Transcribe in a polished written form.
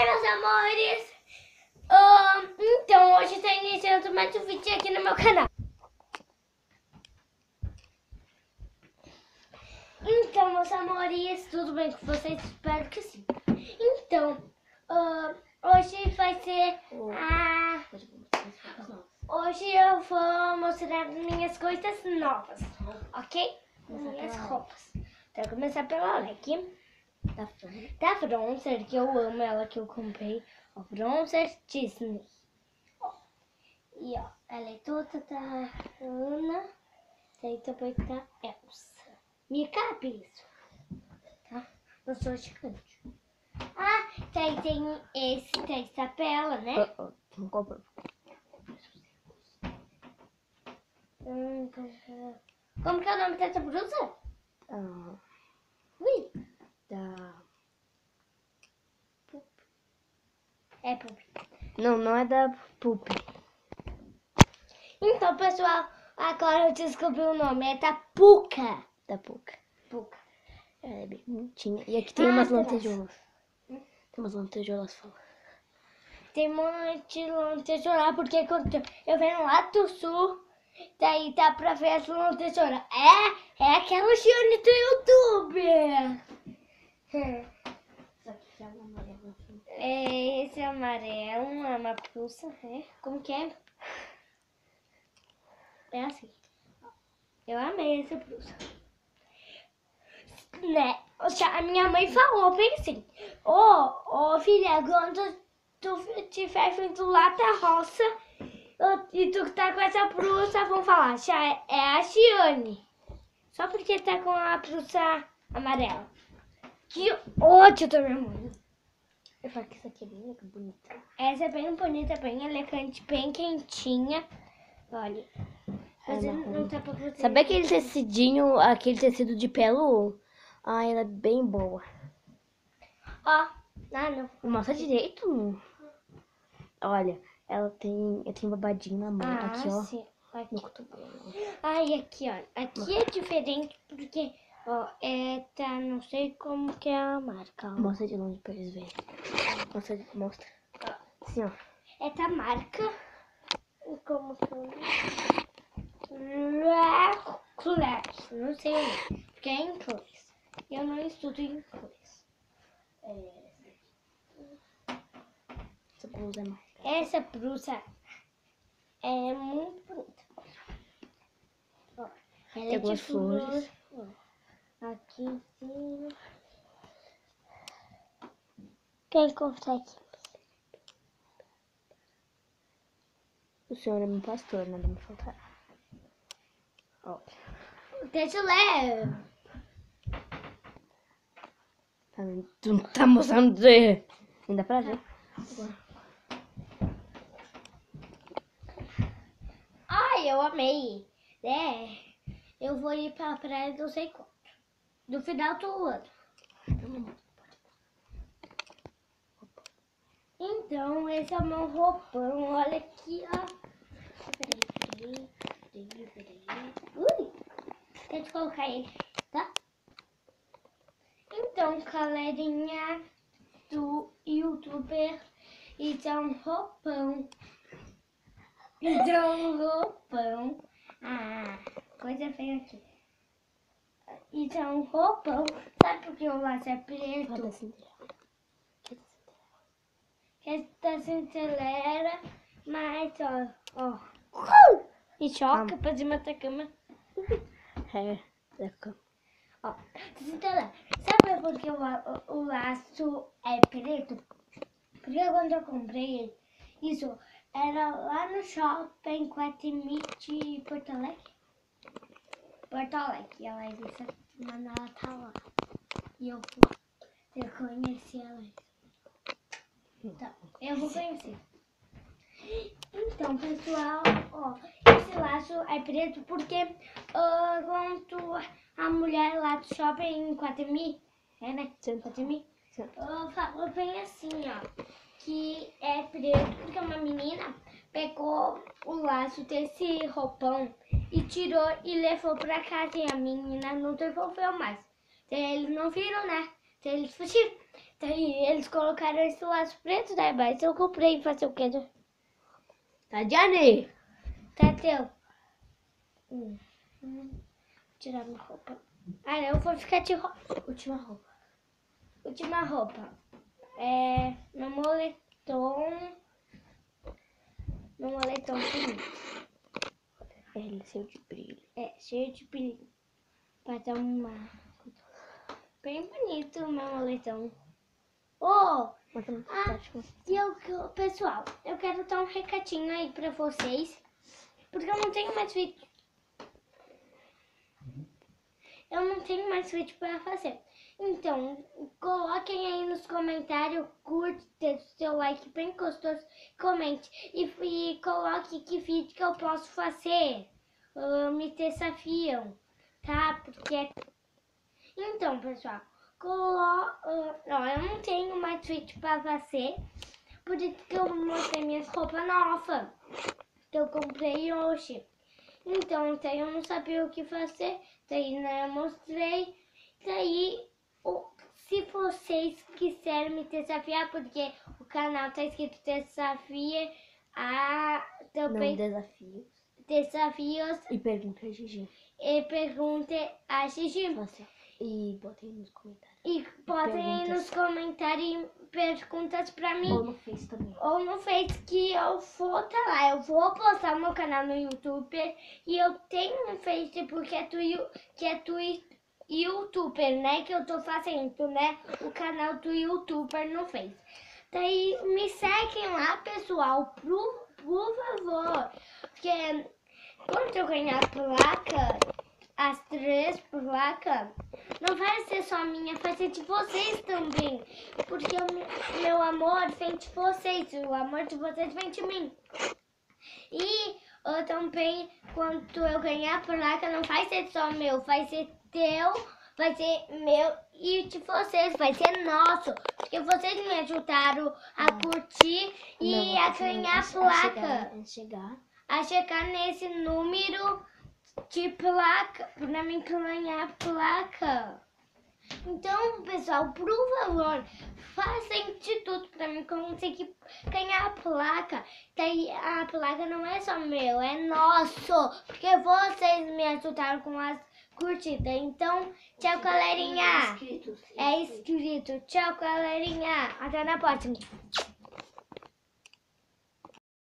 Ai, meus amores! Então, hoje está iniciando mais um vídeo aqui no meu canal. Então, meus amores, tudo bem com vocês? Espero que sim. Então, hoje vai ser Hoje eu vou mostrar minhas coisas novas, ok? Minhas roupas. Então, vou começar pela Alec. Da Bronzer, que eu amo ela, que eu comprei. O Bronzer Disney. E ó, ela é toda da Ana. Daí também tá Elsa. Minha cabeça. Tá? Eu sou gigante. Ah, daí tem esse da Isabela, né? Não comprou. Como que é o nome dessa blusa? Ui. É Pupi. Não é da Pupi. Então, pessoal, agora eu descobri o nome. É da Puca. Da Puca. Puca. Ela é bem bonitinha. E aqui tem umas tá. lantejoulas. Tem umas lantejoulas fora. Tem um monte de lantejoura, porque quando eu venho lá do sul, daí dá pra ver as lantejouras. É aquela Giane do YouTube. Esse amarelo, uma pulsa, Como que é? É assim. Eu amei essa blusa. Né? A minha mãe falou bem assim. Ô filha, quando tu estiver vindo lá da roça e tu tá com essa blusa, vão falar, já é a Giane. Só porque tá com a blusa amarela. Que ódio da minha mãe. Eu falo que isso aqui é bem bonita. Essa é bem bonita, bem elegante, bem quentinha. Olha. Mas não tá pra fazer. Sabe aquele tecidinho, aquele tecido de pelo? Ah, ela é bem boa. Ó. Não. Mostra direito. Olha, ela tem babadinho na mão. Aqui, ó. Sim. Aqui. No cotovelo. E aqui, ó. Aqui é diferente porque, ó, tá, não sei como que é a marca. Ó. Mostra de longe pra eles verem. Mostra. Assim, ó. É da marca. Como que Class. Não sei o nome. Porque é em inglês. Eu não estudo em inglês. Essa blusa é mais. Essa blusa é muito bonita. Ó, ela Tem algumas de flores. Aqui em cima. Quem consegue? O senhor é meu pastor, nada me faltará. Ó. Deixa eu ler. Tu não tá mostrando. Ainda pra ver. Ai, eu amei. Eu vou ir pra praia não sei quando. No final do ano. Então, esse é o meu roupão. Olha aqui, ó. Peraí. Ui! Deixa eu colocar ele, tá? Então, galerinha do youtuber. Então, roupão. Coisa feia aqui. Então, roupão. Sabe por que o laço é preto? Que tá sem acelera, mas ó. E choca pra cima da cama. Da cama. Ó, sabe por que o laço é preto? Porque quando eu comprei ele, isso era lá no shopping Guatemi de Porto Alegre. E ela disse, mano, ela tá lá. E eu conheci ela. Então, eu vou conhecer. Então, pessoal, ó, esse laço é preto porque quando a mulher lá do shopping em Guatemi, né? Guatemi, falou bem assim, ó, que é preto porque uma menina pegou o laço desse roupão e tirou e levou pra casa e a menina não devolveu mais. Daí eles não viram, né? Daí eles fugiram. Daí eles colocaram esse laço preto, né? Mas eu comprei e fazer o quê? Tadiane! Tá teu. Tirar minha roupa. Ah, não, eu vou ficar de roupa. Última roupa. Última roupa. Meu moletom bonito. Ele é cheio de brilho. Cheio de brilho. Pra dar uma... Bem bonito o meu moletom. Mas não Ah, pessoal, eu quero dar um recadinho aí pra vocês. Porque eu não tenho mais vídeo. Eu não tenho mais vídeo para fazer. Então, coloquem aí nos comentários, curte, dê seu like bem gostoso, comente. E coloque que vídeo que eu posso fazer. Me desafiam, tá? Porque... Então, pessoal, eu não tenho mais vídeo para fazer. Por isso que eu mostrei minhas roupas novas. Que eu comprei hoje. Então, eu não sabia o que fazer. Daí, né, eu mostrei. Daí, se vocês quiserem me desafiar, porque o canal tá escrito desafia também. Não, Desafios. E pergunta a Gigi. E pergunte a Gigi. E botem nos comentários. E botem aí nos comentários perguntas pra mim. Ou no Face também. Ou no Face, que eu vou tá lá. Eu vou postar meu canal no YouTube. E eu tenho um Facebook que é do YouTuber, né? Que eu tô fazendo, né? O canal do YouTuber no Face. Daí me seguem lá, pessoal. Por favor. Porque quando eu ganhar a placa, as 3 placas, não vai ser só minha, vai ser de vocês também. Porque o meu amor vem de vocês, o amor de vocês vem de mim. E eu também, quando eu ganhar a placa, não vai ser só meu, vai ser teu, vai ser meu e de vocês, vai ser nosso. Porque vocês me ajudaram a curtir e a ganhar a placa. A chegar nesse número de placa, pra mim ganhar a placa. Então, pessoal, por favor, façam de tudo pra mim conseguir ganhar a placa. Daí a placa não é só meu, é nosso. Porque vocês me ajudaram com as curtidas. Então, tchau, galerinha. É inscrito. Tchau, galerinha. Até na próxima.